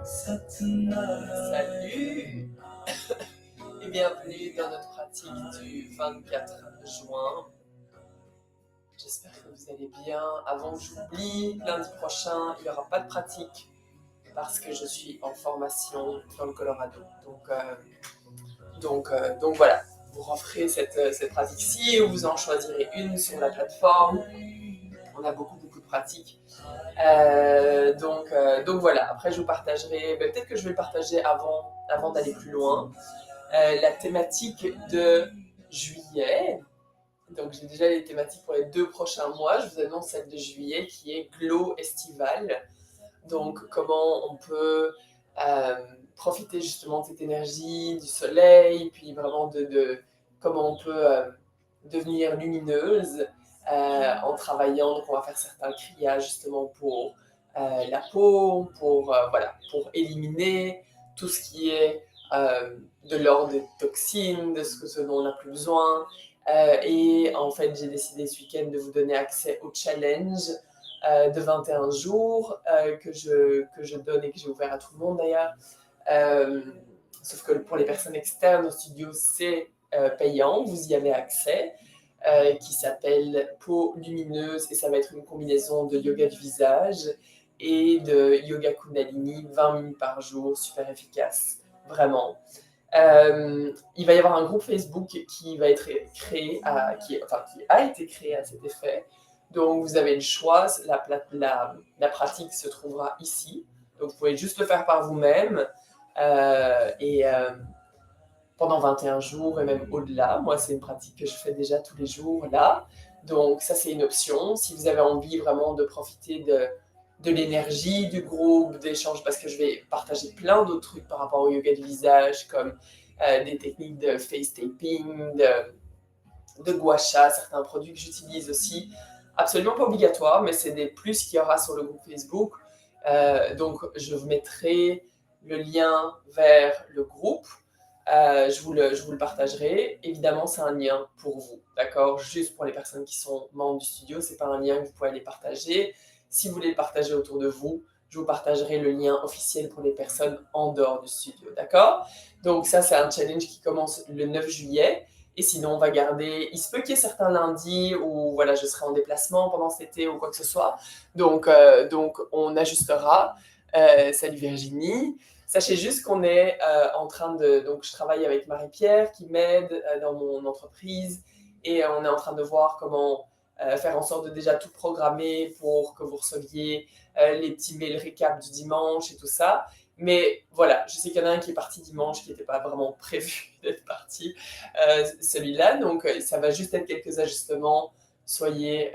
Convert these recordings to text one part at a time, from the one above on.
Salut et bienvenue dans notre pratique du 24 juin. J'espère que vous allez bien. Avant que j'oublie, lundi prochain, il n'y aura pas de pratique parce que je suis en formation dans le Colorado. Donc voilà, vous referez cette pratique-ci ou vous en choisirez une sur la plateforme. On a beaucoup de pratiques. Donc voilà, après je vous partagerai, peut-être que je vais le partager avant d'aller plus loin, la thématique de juillet. Donc j'ai déjà les thématiques pour les 2 prochains mois. Je vous annonce celle de juillet qui est glow estival. Donc comment on peut profiter justement de cette énergie, du soleil, puis vraiment de comment on peut devenir lumineuse en travaillant. Donc on va faire certains criages justement pour la peau, pour éliminer tout ce qui est de l'ordre des toxines, de ce dont on n'a plus besoin. Et en fait, j'ai décidé ce week-end de vous donner accès au challenge de 21 jours que je donne et que j'ai ouvert à tout le monde d'ailleurs. Sauf que pour les personnes externes au studio, c'est payant, vous y avez accès, qui s'appelle Peau lumineuse, et ça va être une combinaison de yoga du visage et de yoga Kundalini, 20 minutes par jour, super efficace, vraiment. Il va y avoir un groupe Facebook qui va être créé, qui a été créé à cet effet. Donc vous avez le choix, la pratique se trouvera ici. Donc vous pouvez juste le faire par vous-même pendant 21 jours et même au-delà. Moi, c'est une pratique que je fais déjà tous les jours là. Donc ça, c'est une option. Si vous avez envie vraiment de profiter de l'énergie du groupe, d'échanges, parce que je vais partager plein d'autres trucs par rapport au yoga du visage, comme des techniques de face taping, de gua sha, certains produits que j'utilise aussi. Absolument pas obligatoire, mais c'est des plus qu'il y aura sur le groupe Facebook. Donc je vous mettrai le lien vers le groupe. Je vous le partagerai. Évidemment, c'est un lien pour vous, d'accord? Juste pour les personnes qui sont membres du studio, c'est pas un lien que vous pouvez aller partager. Si vous voulez le partager autour de vous, je vous partagerai le lien officiel pour les personnes en dehors du studio, d'accord? Donc ça, c'est un challenge qui commence le 9 juillet. Et sinon, on va garder. Il se peut qu'il y ait certains lundis où voilà, je serai en déplacement pendant cet été ou quoi que ce soit. Donc on ajustera. Salut Virginie. Sachez juste qu'on est en train de... Donc, je travaille avec Marie-Pierre qui m'aide dans mon entreprise et on est en train de voir comment faire en sorte de déjà tout programmer pour que vous receviez les petits mails récap du dimanche et tout ça. Mais voilà, je sais qu'il y en a un qui est parti dimanche qui n'était pas vraiment prévu d'être parti, celui-là. Donc, ça va juste être quelques ajustements. Soyez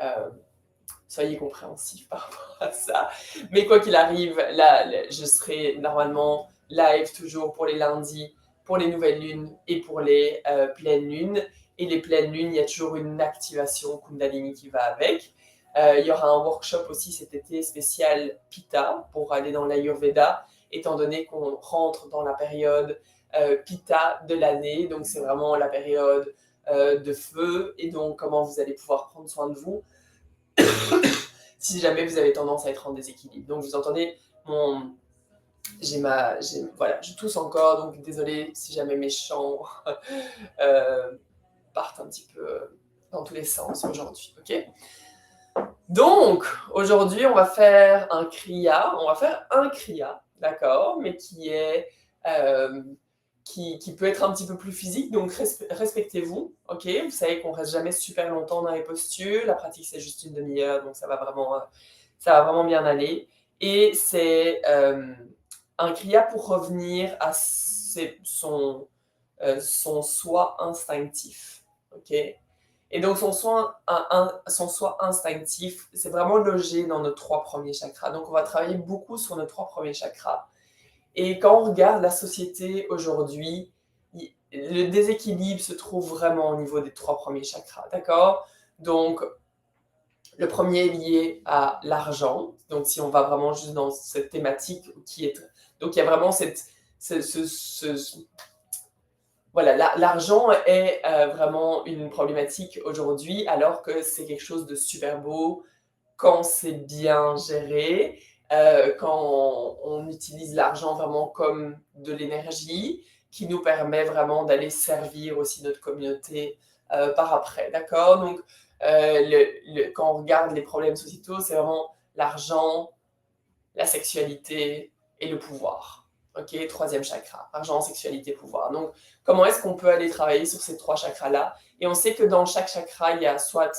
compréhensifs par rapport à ça. Mais quoi qu'il arrive, là, je serai normalement live toujours pour les lundis, pour les nouvelles lunes et pour les pleines lunes. Et les pleines lunes, il y a toujours une activation Kundalini qui va avec. Il y aura un workshop aussi cet été spécial Pitta pour aller dans l'Ayurveda, étant donné qu'on rentre dans la période Pitta de l'année. Donc c'est vraiment la période de feu et donc comment vous allez pouvoir prendre soin de vous si jamais vous avez tendance à être en déséquilibre. Donc vous entendez voilà, je tousse encore, donc désolé si jamais mes chants partent un petit peu dans tous les sens aujourd'hui, ok? Donc, aujourd'hui, on va faire un kriya, d'accord, mais qui est... qui peut être un petit peu plus physique, donc respectez-vous, ok? Vous savez qu'on reste jamais super longtemps dans les postures, la pratique c'est juste une demi-heure, donc ça va vraiment bien aller. Et c'est un kriya pour revenir à son soi instinctif, ok? Et donc son soi instinctif, c'est vraiment logé dans nos 3 premiers chakras. Donc on va travailler beaucoup sur nos 3 premiers chakras. Et quand on regarde la société aujourd'hui, le déséquilibre se trouve vraiment au niveau des 3 premiers chakras, d'accord? Donc, le premier est lié à l'argent. Donc, si on va vraiment juste dans cette thématique qui est... Donc, il y a vraiment voilà, l'argent est vraiment une problématique aujourd'hui, alors que c'est quelque chose de super beau quand c'est bien géré. quand on utilise l'argent vraiment comme de l'énergie qui nous permet vraiment d'aller servir aussi notre communauté par après, d'accord? Donc, quand on regarde les problèmes sociétaux, c'est vraiment l'argent, la sexualité et le pouvoir. Ok, troisième chakra, argent, sexualité, pouvoir. Donc, comment est-ce qu'on peut aller travailler sur ces 3 chakras-là? Et on sait que dans chaque chakra, il y a soit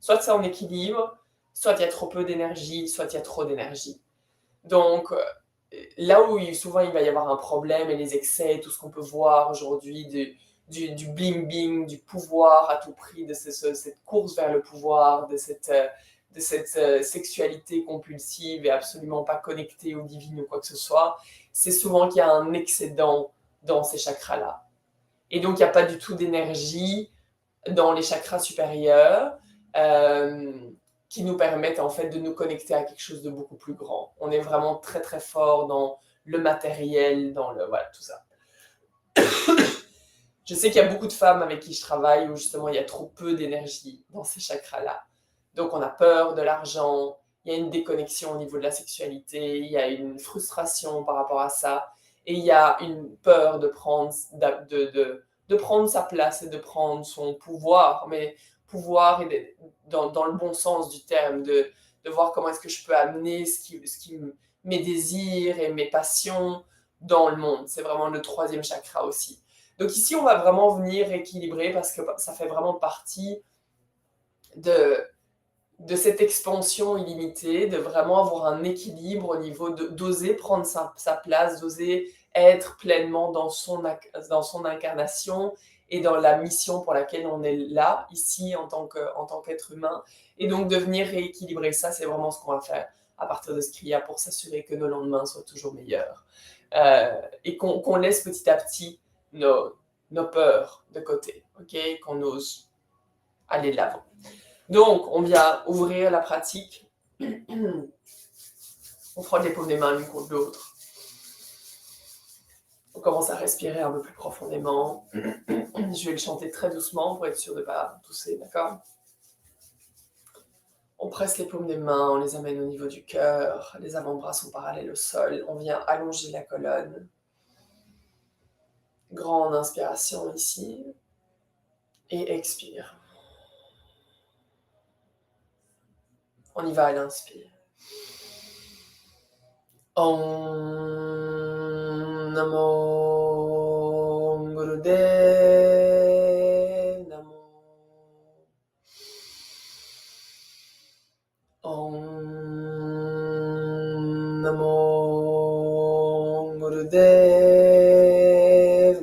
c'est en équilibre, soit il y a trop peu d'énergie, soit il y a trop d'énergie. Donc, là où souvent il va y avoir un problème et les excès, tout ce qu'on peut voir aujourd'hui du bling-bling, du pouvoir à tout prix, de cette course vers le pouvoir, de cette sexualité compulsive et absolument pas connectée aux divines ou quoi que ce soit, c'est souvent qu'il y a un excédent dans ces chakras-là. Et donc, il n'y a pas du tout d'énergie dans les chakras supérieurs qui nous permettent en fait de nous connecter à quelque chose de beaucoup plus grand. On est vraiment très très fort dans le matériel, dans le voilà, tout ça. Je sais qu'il y a beaucoup de femmes avec qui je travaille où justement il y a trop peu d'énergie dans ces chakras-là. Donc on a peur de l'argent, il y a une déconnexion au niveau de la sexualité, il y a une frustration par rapport à ça, et il y a une peur de prendre, de prendre sa place et de prendre son pouvoir, mais pouvoir dans le bon sens du terme, de voir comment est-ce que je peux amener mes désirs et mes passions dans le monde. C'est vraiment le 3e chakra aussi. Donc ici, on va vraiment venir équilibrer parce que ça fait vraiment partie de cette expansion illimitée, de vraiment avoir un équilibre au niveau d'oser prendre sa place, d'oser être pleinement dans son incarnation et dans la mission pour laquelle on est là, ici, en tant qu'être humain. Et donc, de venir rééquilibrer ça, c'est vraiment ce qu'on va faire à partir de ce Kriya pour s'assurer que nos lendemains soient toujours meilleurs. Et qu'on laisse petit à petit nos peurs de côté, ok? Qu'on ose aller de l'avant. Donc, on vient ouvrir la pratique. On frotte les paumes des mains l'une contre l'autre. On commence à respirer un peu plus profondément. Je vais le chanter très doucement pour être sûr de ne pas tousser, d'accord? On presse les paumes des mains, on les amène au niveau du cœur. Les avant-bras sont parallèles au sol. On vient allonger la colonne. Grande inspiration ici. Et expire. On y va à l'inspire. Om Namo Gurudev Namo. Om Namo Gurudev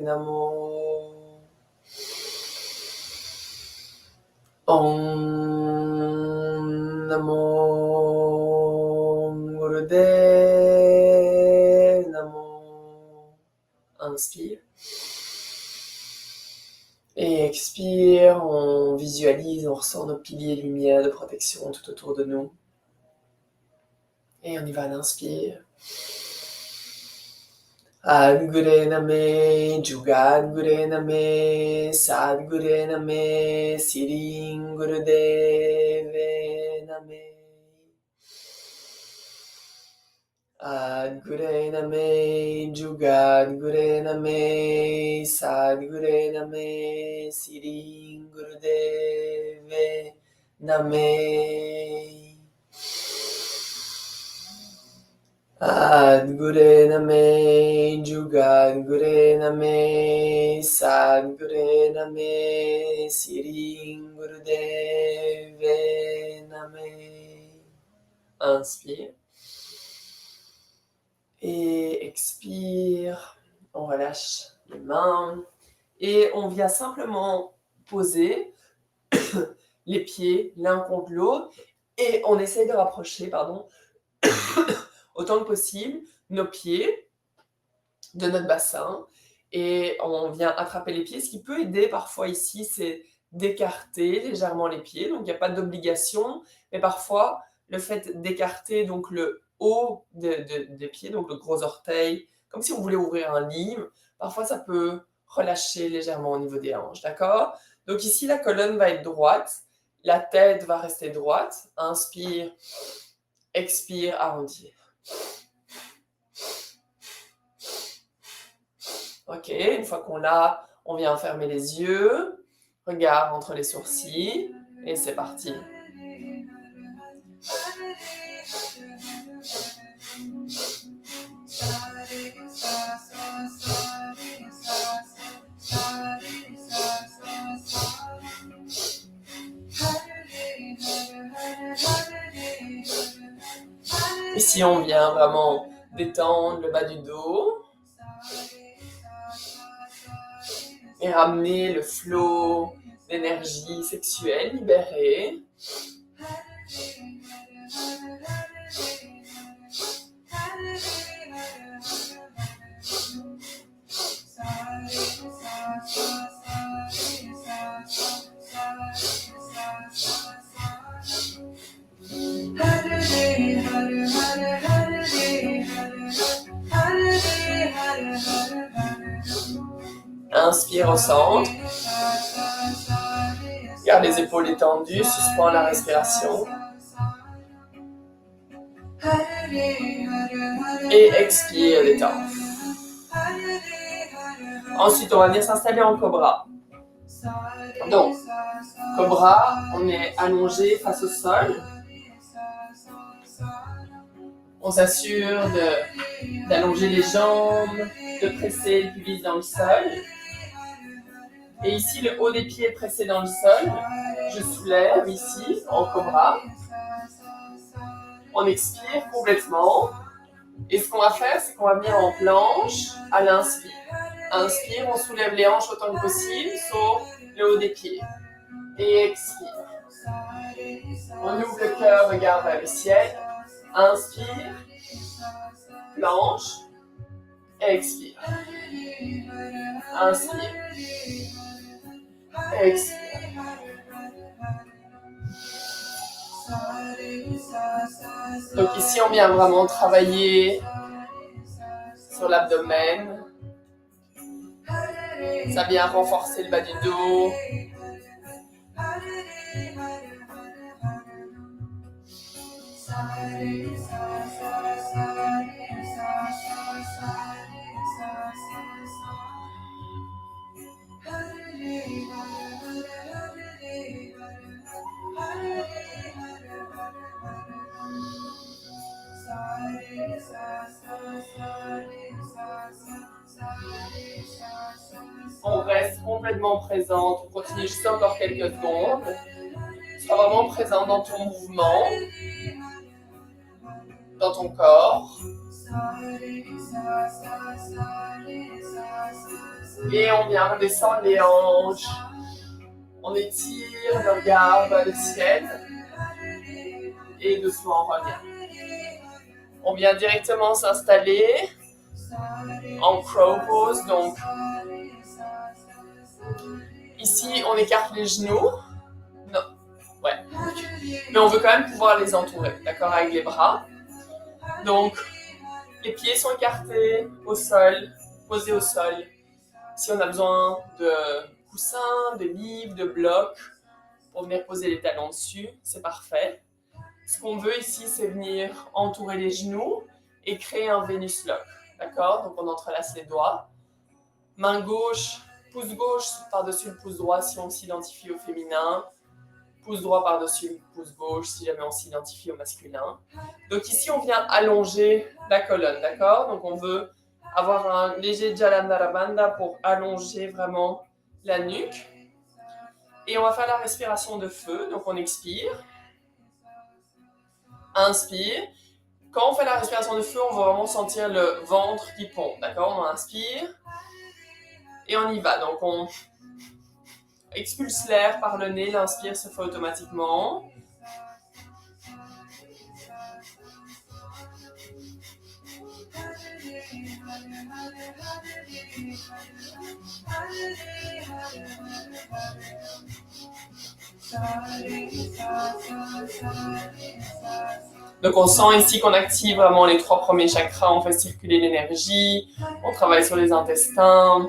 Namo. Om Namo Gurudev Namo. Inspire. Et expire, on visualise, on ressent nos piliers de lumière, de protection tout autour de nous. Et on y va à l'inspire. Adgure Name, Jugadgure Name, Sadgure Name, Sirin Gurudeve Name. Adgure Name, Jugadgure Name, Sadgure Name, Sirin Gurudeve Name. Adgure Name, Jugadgure Name, Sadgure Name, Sirin Gurudeve Name. Inspire. Et expire. On relâche les mains. Et on vient simplement poser les pieds l'un contre l'autre. Et on essaye de rapprocher, autant que possible, nos pieds de notre bassin et on vient attraper les pieds. Ce qui peut aider parfois ici, c'est d'écarter légèrement les pieds. Donc, il n'y a pas d'obligation, mais parfois, le fait d'écarter donc le haut des pieds, donc le gros orteil, comme si on voulait ouvrir un livre, parfois ça peut relâcher légèrement au niveau des hanches, d'accord? Donc ici, la colonne va être droite, la tête va rester droite. Inspire, expire, arrondir. Ok, une fois qu'on l'a, on vient fermer les yeux, regard entre les sourcils, et c'est parti. Ici, on vient vraiment détendre le bas du dos et ramener le flot d'énergie sexuelle libérée. Inspire au centre. Garde les épaules étendues, suspends la respiration. Et expire, détends. Ensuite, on va venir s'installer en cobra. Donc, cobra, on est allongé face au sol. On s'assure d'allonger les jambes, de presser le pubis dans le sol. Et ici, le haut des pieds est pressé dans le sol. Je soulève ici, en cobra. On expire complètement. Et ce qu'on va faire, c'est qu'on va venir en planche à l'inspire. Inspire, on soulève les hanches autant que possible, sauf le haut des pieds. Et expire. On ouvre le cœur, regarde vers le ciel. Inspire. Planche. Expire. Inspire. Expire. Donc ici, on vient vraiment travailler sur l'abdomen. Ça vient renforcer le bas du dos. On reste complètement présente, on continue juste encore quelques secondes. Sois vraiment présent dans ton mouvement, dans ton corps. Et on vient redescendre les hanches. On étire le regard vers le ciel. Et doucement on revient. On vient directement s'installer en crow pose. Donc ici on écarte les genoux. Non, ouais. Mais on veut quand même pouvoir les entourer, d'accord, avec les bras. Donc les pieds sont écartés au sol, posés au sol. Si on a besoin de coussins, de livres, de blocs pour venir poser les talons dessus, c'est parfait. Ce qu'on veut ici, c'est venir entourer les genoux et créer un Venus Lock. D'accord? Donc on entrelace les doigts. Main gauche, pouce gauche par-dessus le pouce droit si on s'identifie au féminin. Pouce droit par-dessus le pouce gauche si jamais on s'identifie au masculin. Donc ici, on vient allonger la colonne. D'accord? Donc on veut avoir un léger Jalandhara Bandha pour allonger vraiment la nuque. Et on va faire la respiration de feu. Donc on expire. Inspire. Quand on fait la respiration de feu, on va vraiment sentir le ventre qui pompe. D'accord? On inspire. Et on y va. Donc on expulse l'air par le nez. L'inspire se fait automatiquement. Donc on sent ici qu'on active vraiment les 3 premiers chakras, on fait circuler l'énergie, on travaille sur les intestins.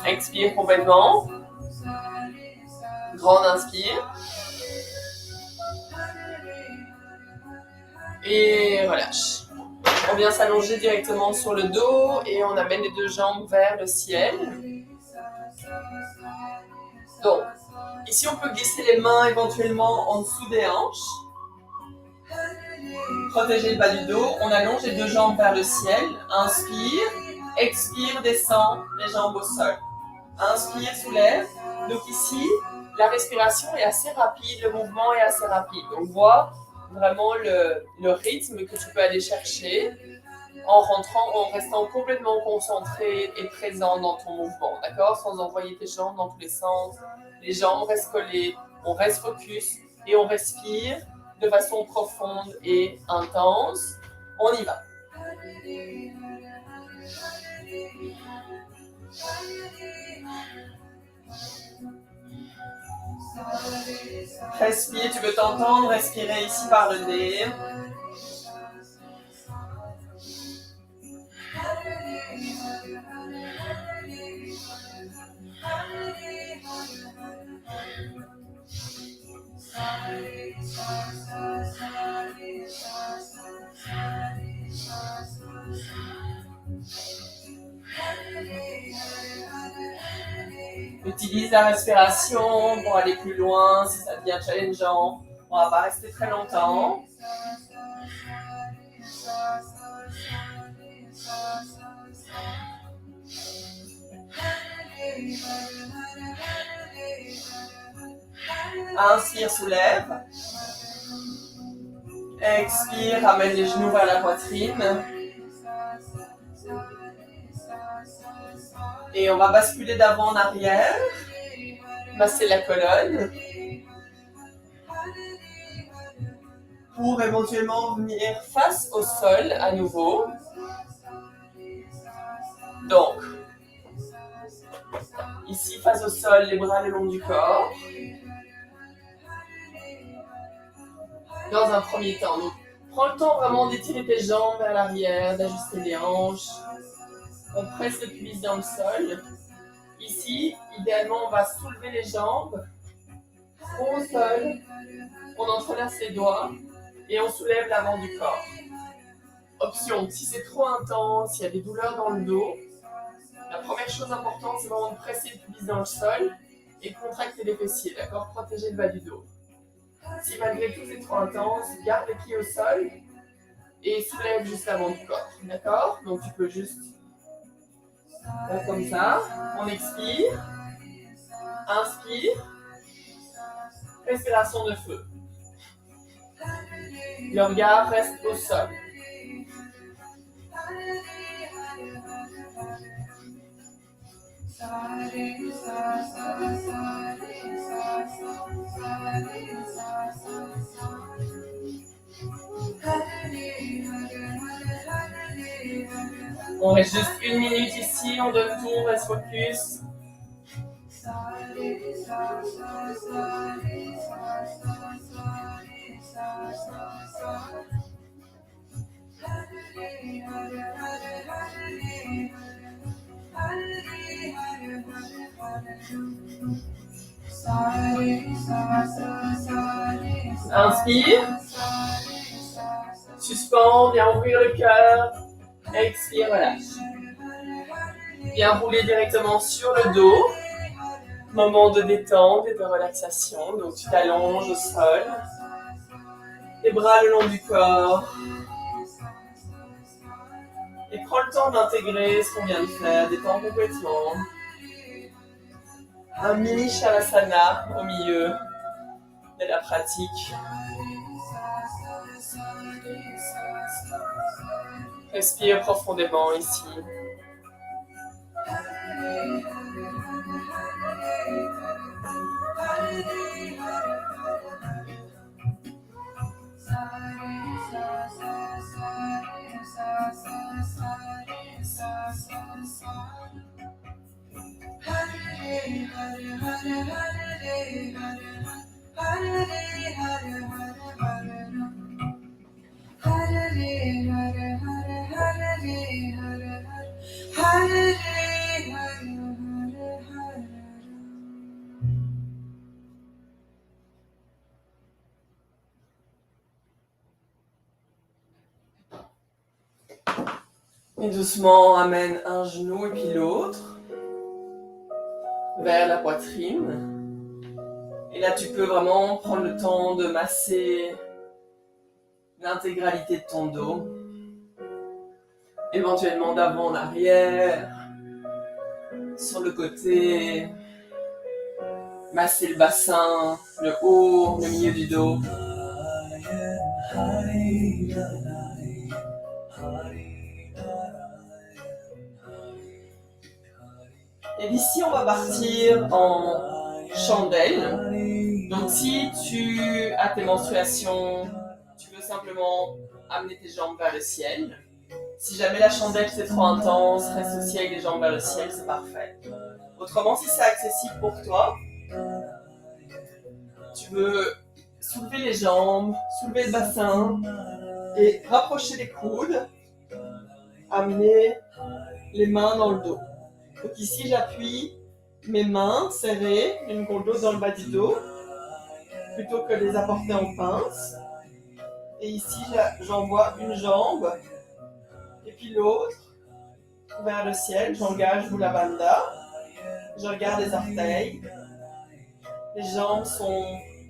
Expire complètement. Grande inspire. Et relâche. On vient s'allonger directement sur le dos et on amène les deux jambes vers le ciel. Donc, ici on peut glisser les mains éventuellement en dessous des hanches. Protéger le bas du dos. On allonge les deux jambes vers le ciel. Inspire. Expire, descend les jambes au sol. Inspire, soulève. Donc ici, la respiration est assez rapide, le mouvement est assez rapide. Donc vois vraiment le rythme que tu peux aller chercher en rentrant, en restant complètement concentré et présent dans ton mouvement, d'accord? Sans envoyer tes jambes dans tous les sens. Les jambes restent collées, on reste focus et on respire de façon profonde et intense. On y va. Respire, tu peux t'entendre respirer ici par le nez. Utilise la respiration pour aller plus loin si ça devient challengeant. On ne va pas rester très longtemps. Inspire, soulève. Expire, ramène les genoux vers la poitrine. Et on va basculer d'avant en arrière. Masser la colonne. Pour éventuellement venir face au sol à nouveau. Donc, ici face au sol, les bras le long du corps. Dans un premier temps, donc, prends le temps vraiment d'étirer tes jambes vers l'arrière, d'ajuster les hanches. On presse le pubis dans le sol. Ici, idéalement, on va soulever les jambes au sol. On entrelace les doigts et on soulève l'avant du corps. Option, si c'est trop intense, il y a des douleurs dans le dos, la première chose importante, c'est vraiment de presser le pubis dans le sol et contracter les fessiers, d'accord? Protéger le bas du dos. Si malgré tout c'est trop intense, garde les pieds au sol et soulève juste l'avant du corps, d'accord? Donc tu peux juste faire comme ça. On expire, inspire, respiration de feu. Le regard reste au sol. On reste juste 1 minute ici, on donne tout, on reste focus. Inspire. Suspends, viens ouvrir le cœur. Expire, relâche. Viens rouler directement sur le dos. Moment de détente et de relaxation. Donc tu t'allonges au sol. Les bras le long du corps. Et prends le temps d'intégrer ce qu'on vient de faire. Détends complètement. Un mini Shavasana au milieu de la pratique. Respire profondément ici. Et doucement, amène un genou et puis l'autre vers la poitrine. Et là, tu peux vraiment prendre le temps de masser l'intégralité de ton dos. Éventuellement d'avant en arrière, sur le côté. Masser le bassin, le haut, le milieu du dos. Et d'ici, on va partir en chandelle. Donc, si tu as tes menstruations, tu veux simplement amener tes jambes vers le ciel. Si jamais la chandelle c'est trop intense, reste aussi avec les jambes vers le ciel, c'est parfait. Autrement, si c'est accessible pour toi, tu veux soulever les jambes, soulever le bassin et rapprocher les coudes, amener les mains dans le dos. Donc ici, j'appuie mes mains serrées, l'une contre l'autre dans le bas du dos, plutôt que de les apporter en pince. Et ici, j'envoie une jambe et puis l'autre vers le ciel. J'engage Mula Bandha. Je regarde les orteils. Les jambes sont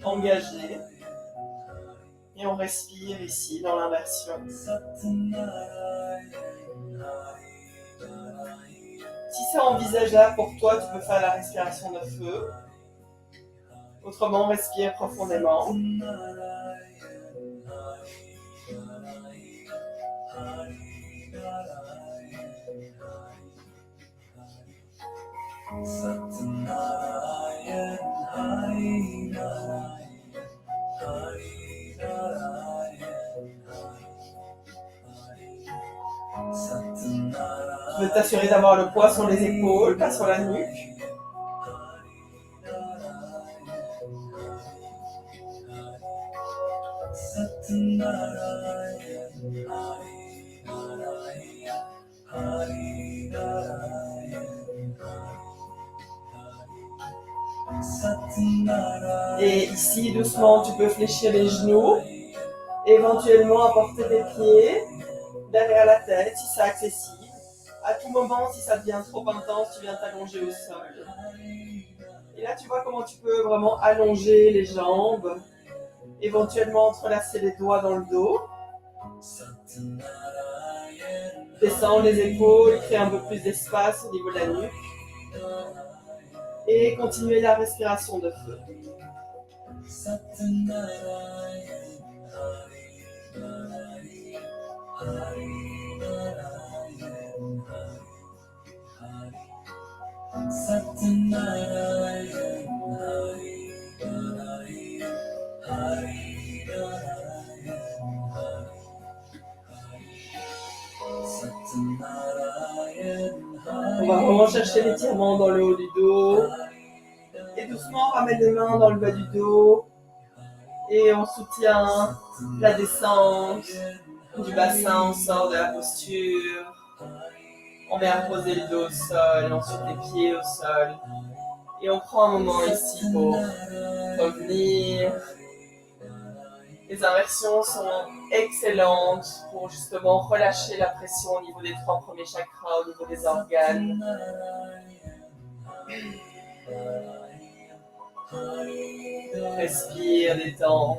engagées. Et on respire ici dans l'inversion. Si c'est envisageable pour toi, tu peux faire la respiration de feu. Autrement, respire profondément. Tu veux t'assurer d'avoir le poids sur les épaules, pas sur la nuque. Et ici, doucement, tu peux fléchir les genoux. Éventuellement, apporter tes pieds derrière la tête, si c'est accessible. À tout moment, si ça devient trop intense, tu viens t'allonger au sol. Et là, tu vois comment tu peux vraiment allonger les jambes. Éventuellement, entrelacer les doigts dans le dos. Descendre les épaules, créer un peu plus d'espace au niveau de la nuque. Et continuer la respiration de feu. On va vraiment chercher l'étirement dans le haut du dos. Et doucement, on ramène les mains dans le bas du dos. Et on soutient la descente du bassin, on sort de la posture. On met à poser le dos au sol, ensuite les pieds au sol. Et on prend un moment ici pour revenir. Les inversions sont excellentes pour justement relâcher la pression au niveau des 3 premiers chakras, au niveau des organes. Respire, détends.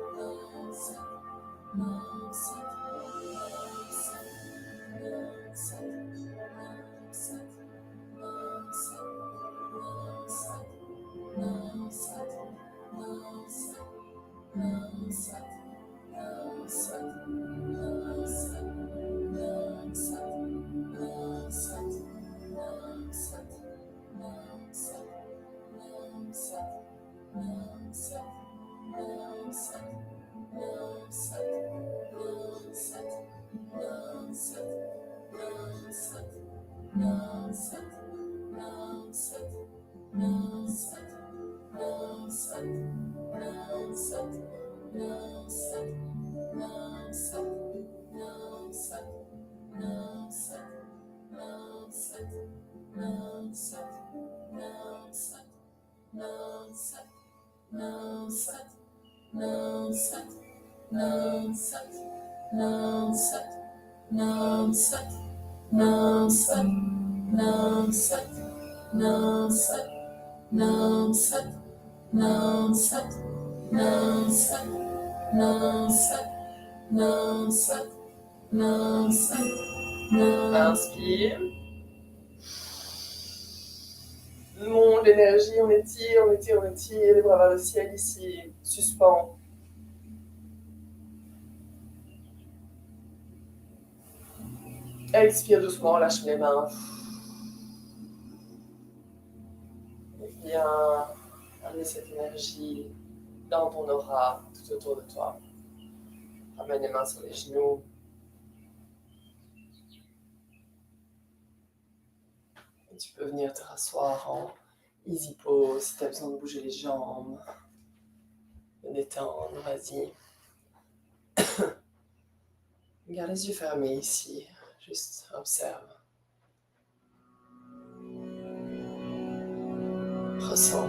Inspire. Monte l'énergie, on étire, on étire, on étire, les bras vers le ciel ici, suspend. Expire doucement, lâche les mains. Et viens amener cette énergie dans ton aura, tout autour de toi. Ramène les mains sur les genoux. Et tu peux venir te rasseoir en easy pose si tu as besoin de bouger les jambes, de détendre, vas-y. Garde les yeux fermés ici, juste observe. Ressens.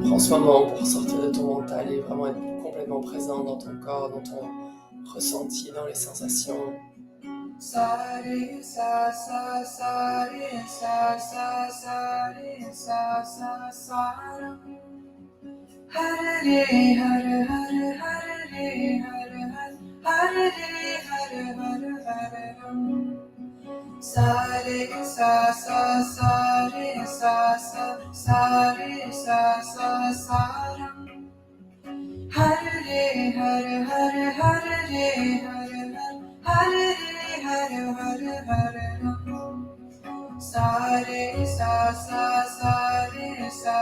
Prends ce moment pour sortir de ton mental et vraiment être complètement présent dans ton corps, dans ton ressenti, dans les sensations. Sa re sa sa sa re sa sa sa re sa sa sa ra. Hare re hare hare hare re hare hare hare re hare hare ram. Sa re sa sa sa re sa sa re sa sa ram. Hare hare hare hare re hare hare hare hare ram. Sa re sa re sa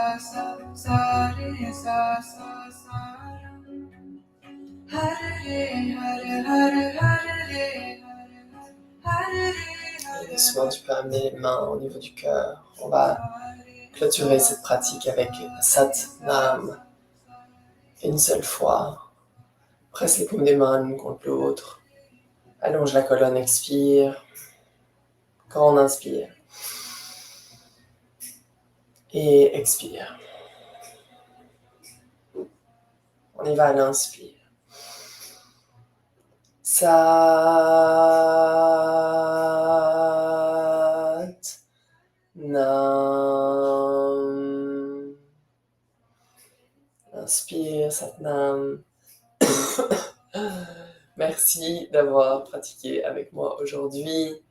re sa ram. Hare hare hare hare re hare. Et doucement, tu peux amener les mains au niveau du cœur. On va clôturer cette pratique avec Sat Nam. Une seule fois. Presse les paumes des mains l'une contre l'autre. Allonge la colonne, expire. Grande inspire. Et expire. On y va à l'inspire. Sat Nam. Inspire, Sat Nam. Merci d'avoir pratiqué avec moi aujourd'hui.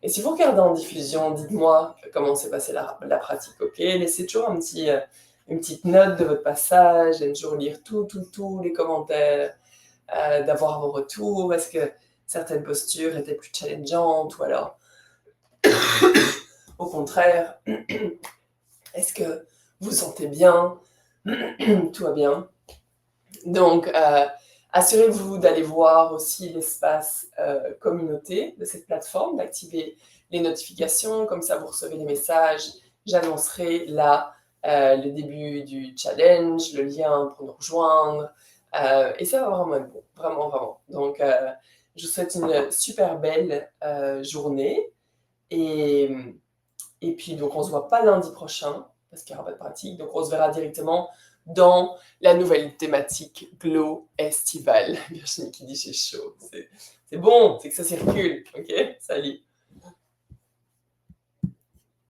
Et si vous regardez en diffusion, dites-moi comment s'est passée la pratique, ok? Laissez toujours une petite note de votre passage, j'aime toujours lire tous les commentaires, d'avoir vos retours. Est-ce que certaines postures étaient plus challengeantes ou alors, au contraire, est-ce que vous vous sentez bien? Tout va bien. Donc, assurez-vous d'aller voir aussi l'espace communauté de cette plateforme, d'activer les notifications, comme ça vous recevez les messages. J'annoncerai là le début du challenge, le lien pour nous rejoindre. Et ça va vraiment être bon, vraiment, vraiment. Donc, je vous souhaite une super belle journée. Et puis, donc, on ne se voit pas lundi prochain, parce qu'il n'y aura pas de pratique. Donc, on se verra directement dans la nouvelle thématique Glow estival. Virginie qui dit j'ai chaud. C'est bon, c'est que ça circule. Ok, salut.